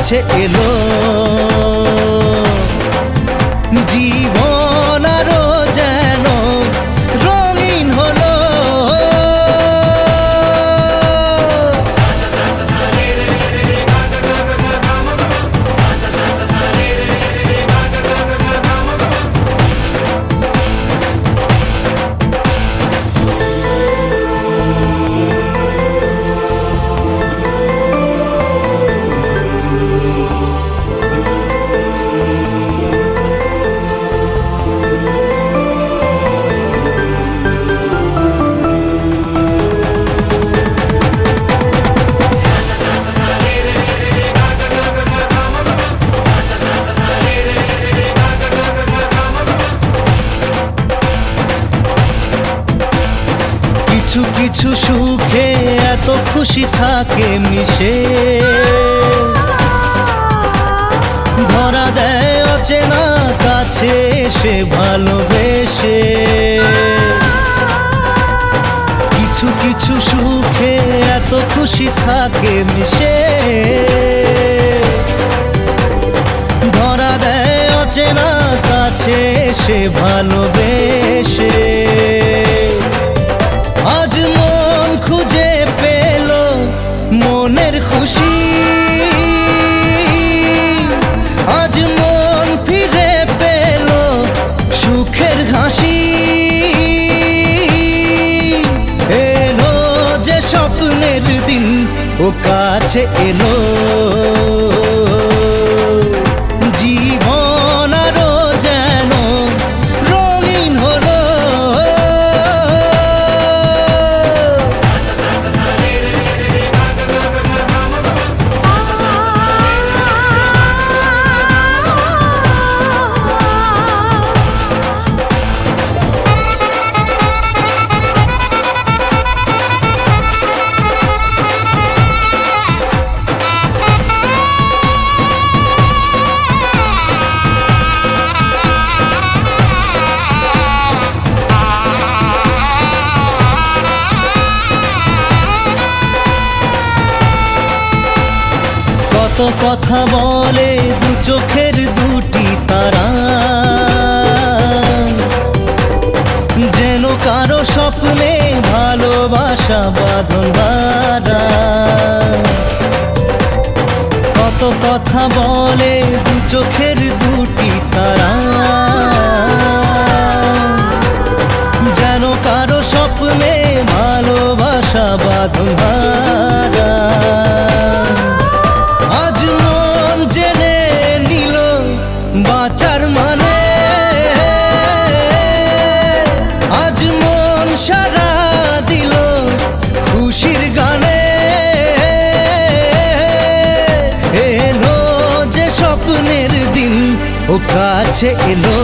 কাছে এলো জীবন আরো যেন রঙিন হলো। কিছু কিছু সুখে এত খুশি থাকে মিশে, ধরা দেয় অচেনা কাছে সে ভালোবেসে। কিছু কিছু সুখে এত খুশি থাকে মিশে, ধরা দেয় অচেনা কাছে সে ভালোবেসে। আজ মন খুঁজে পেল মনের খুশি, আজ মন ফিরে পেল সুখের হাসি। এলো যে স্বপ্নের দিন ও কাছে এলো, জীবন আরো যেন রঙিন হলো। কত কথা বলে দু চোখের দুটি তারা, যেন কারো স্বপ্নে ভালোবাসা বাঁধন হারা। কত কথা বলে দু চোখের দুটি তারা, যেন কারো স্বপ্নে ভালোবাসা বাঁধন হারা। আজ মন জেনে নিল বাঁচার মানে, আজ মন সারা দিল খুশির গানে। এলো যে স্বপ্নের দিন ও কাছে এলো।